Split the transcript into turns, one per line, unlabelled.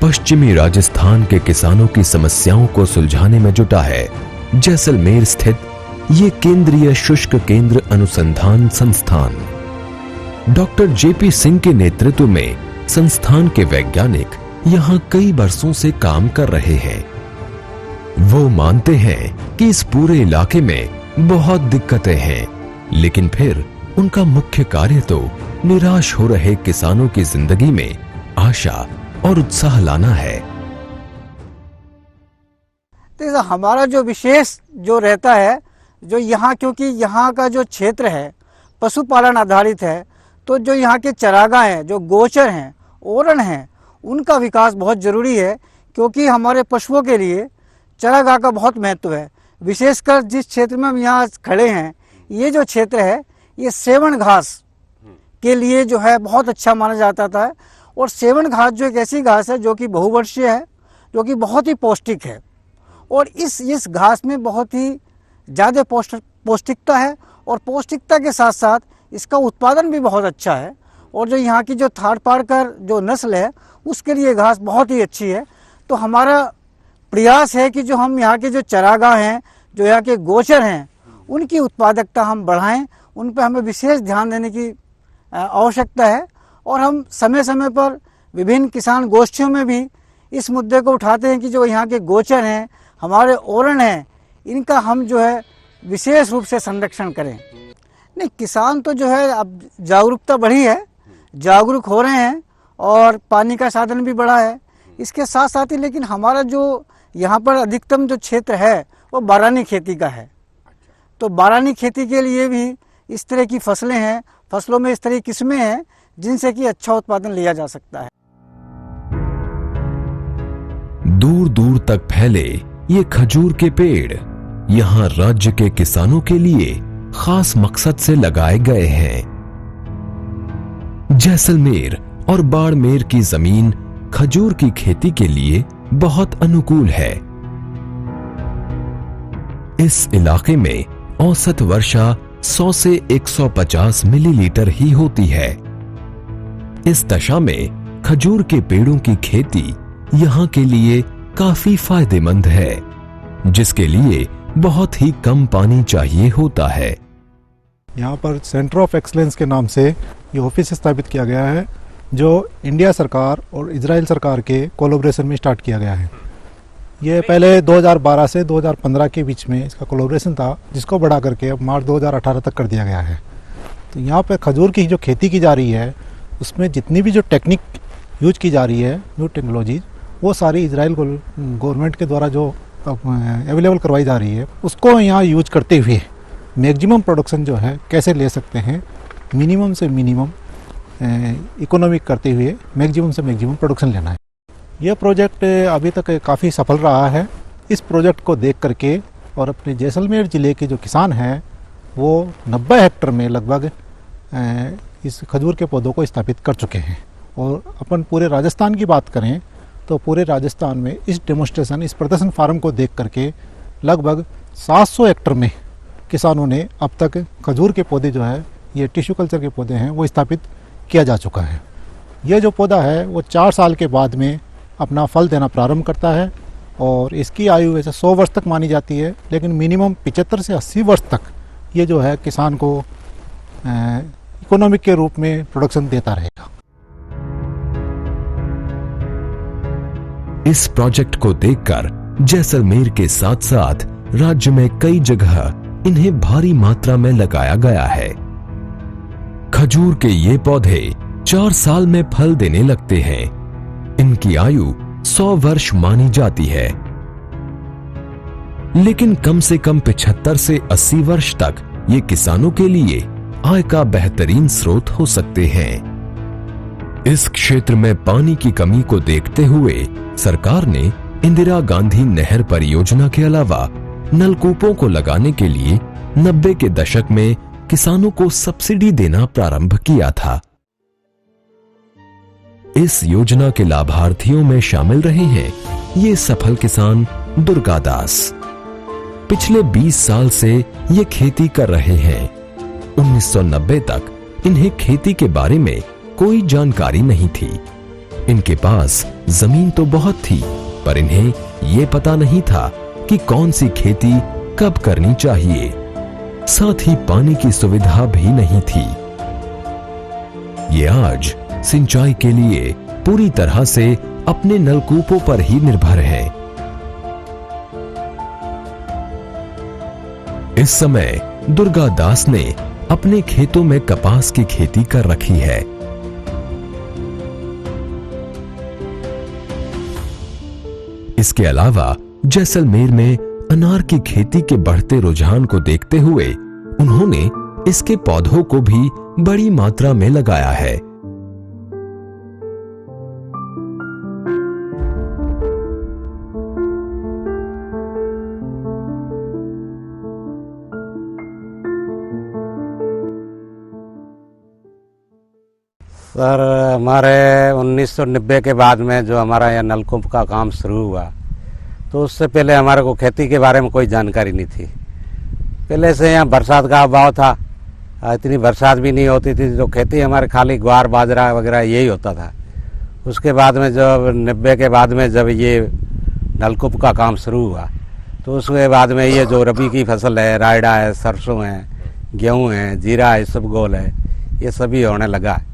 पश्चिमी राजस्थान के किसानों की समस्याओं को सुलझाने में जुटा है जैसलमेर स्थित ये केंद्रीय शुष्क केंद्र अनुसंधान संस्थान। डॉक्टर जेपी सिंह के नेतृत्व में संस्थान के वैज्ञानिक यहाँ कई वर्षों से काम कर रहे हैं। वो मानते हैं कि इस पूरे इलाके में बहुत दिक्कतें हैं, लेकिन फिर उनका मुख्य कार्य तो निराश हो रहे किसानों की जिंदगी में आशा और उत्साह लाना है।
तो हमारा जो विशेष जो रहता है, जो यहाँ, क्योंकि यहाँ का जो क्षेत्र है पशुपालन आधारित है, तो जो यहाँ के चरागाह हैं, जो गोचर हैं, ओरण हैं, उनका विकास बहुत ज़रूरी है, क्योंकि हमारे पशुओं के लिए चरागाह का बहुत महत्व है। विशेषकर जिस क्षेत्र में हम यहाँ खड़े हैं, ये जो क्षेत्र है ये सेवण घास के लिए जो है बहुत अच्छा माना जाता था। और सेवण घास जो एक ऐसी घास है जो कि बहुवर्षीय है, जो कि बहुत ही पौष्टिक है, और इस घास में बहुत ही ज़्यादा पौष्टिकता है, और पौष्टिकता के साथ साथ इसका उत्पादन भी बहुत अच्छा है। और जो यहाँ की जो थारपारकर जो नस्ल है उसके लिए घास बहुत ही अच्छी है। तो हमारा प्रयास है कि जो हम यहाँ के जो चरागाह हैं, जो यहाँ के गोचर हैं, उनकी उत्पादकता हम बढ़ाएं, उन पर हमें विशेष ध्यान देने की आवश्यकता है। और हम समय समय पर विभिन्न किसान गोष्ठियों में भी इस मुद्दे को उठाते हैं कि जो यहाँ के गोचर हैं, हमारे ओरण हैं, इनका हम जो है विशेष रूप से संरक्षण करें। नहीं, किसान तो जो है अब जागरूकता बढ़ी है, जागरूक हो रहे हैं, और पानी का साधन भी बढ़ा है। इसके साथ साथ ही लेकिन हमारा जो यहाँ पर अधिकतम जो क्षेत्र है वो बारानी खेती का है। तो बारानी खेती के लिए भी इस तरह की फसलें हैं, फसलों में इस तरह की किस्में हैं जिनसे कि अच्छा उत्पादन लिया जा सकता है।
दूर दूर तक फैले ये खजूर के पेड़ यहाँ राज्य के किसानों के लिए खास मकसद से लगाए गए हैं। जैसलमेर और बाड़मेर की जमीन खजूर की खेती के लिए बहुत अनुकूल है। इस इलाके में औसत वर्षा 100 से 150 मिलीलीटर ही होती है। इस दशा में खजूर के पेड़ों की खेती यहाँ के लिए काफी फायदेमंद है, जिसके लिए बहुत ही कम पानी चाहिए होता है।
यहाँ पर सेंटर ऑफ एक्सीलेंस के नाम से ये ऑफिस स्थापित किया गया है, जो इंडिया सरकार और इजराइल सरकार के कोलैबोरेशन में स्टार्ट किया गया है। ये पहले 2012 से 2015 के बीच में इसका कोलैबोरेशन था, जिसको बढ़ा करके अब मार्च 2018 तक कर दिया गया है। तो यहाँ पर खजूर की जो खेती की जा रही है, उसमें जितनी भी जो टेक्निक यूज की जा रही है, न्यू टेक्नोलॉजीज, वो सारी इजराइल गवर्नमेंट के द्वारा जो अवेलेबल करवाई जा रही है, उसको यहाँ यूज करते हुए मैक्सिमम प्रोडक्शन जो है कैसे ले सकते हैं, मिनिमम से मिनिमम इकोनॉमिक करते हुए मैक्सिमम से मैक्सिमम प्रोडक्शन लेना है। यह प्रोजेक्ट अभी तक काफ़ी सफल रहा है। इस प्रोजेक्ट को देख करके और अपने जैसलमेर ज़िले के जो किसान हैं वो 90 हेक्टर में लगभग इस खजूर के पौधों को स्थापित कर चुके हैं। और अपन पूरे राजस्थान की बात करें तो पूरे राजस्थान में इस डेमोन्स्ट्रेशन, इस प्रदर्शन फार्म को देख करके लगभग 700 हेक्टर में किसानों ने अब तक खजूर के पौधे जो है, ये टिश्यू कल्चर के पौधे हैं, वो स्थापित किया जा चुका है। ये जो पौधा है वो 4 साल के बाद में अपना फल देना प्रारंभ करता है, और इसकी आयु वैसे 100 वर्ष तक मानी जाती है, लेकिन मिनिमम 75 से 80 वर्ष तक ये जो है किसान को इकोनॉमिक के रूप में प्रोडक्शन देता रहेगा।
इस प्रोजेक्ट को देखकर जैसलमेर के साथ साथ राज्य में कई जगह इन्हें भारी मात्रा में लगाया गया है। खजूर के ये पौधे 4 साल में फल देने लगते हैं। इनकी आयु 100 वर्ष मानी जाती है, लेकिन कम से कम 75 से 80 वर्ष तक ये किसानों के लिए आय का बेहतरीन स्रोत हो सकते हैं। इस क्षेत्र में पानी की कमी को देखते हुए सरकार ने इंदिरा गांधी नहर परियोजना के अलावा नलकूपों को लगाने के लिए 90 के दशक में किसानों को सब्सिडी देना प्रारंभ किया था। इस योजना के लाभार्थियों में शामिल रहे हैं ये सफल किसान दुर्गादास। पिछले 20 साल से ये खेती कर रहे हैं। 1990 तक इन्हें खेती के बारे में कोई जानकारी नहीं थी। इनके पास जमीन तो बहुत थी, पर इन्हें ये पता नहीं था कि कौन सी खेती कब करनी चाहिए। साथ ही पानी की सुविधा भी नहीं थी। ये आज सिंचाई के लिए पूरी तरह से अपने नलकूपों पर ही निर्भर हैं। इस समय दुर्गा दास ने अपने खेतों में कपास की खेती कर रखी है। इसके अलावा जैसलमेर में अनार की खेती के बढ़ते रुझान को देखते हुए उन्होंने इसके पौधों को भी बड़ी मात्रा में लगाया है।
सर, हमारे 1990 के बाद में जो हमारा यह नलकूप का काम शुरू हुआ, तो उससे पहले हमारे को खेती के बारे में कोई जानकारी नहीं थी। पहले से यहाँ बरसात का अभाव था, इतनी बरसात भी नहीं होती थी, तो खेती हमारे खाली ग्वार बाजरा वगैरह यही होता था। उसके बाद में जब 90 के बाद में जब ये नलकूप का काम शुरू हुआ, तो उसके बाद में ये जो रबी की फसल है, रायडा है, सरसों है, गेहूँ है, जीरा है, इसबगोल है, ये सभी होने लगा है।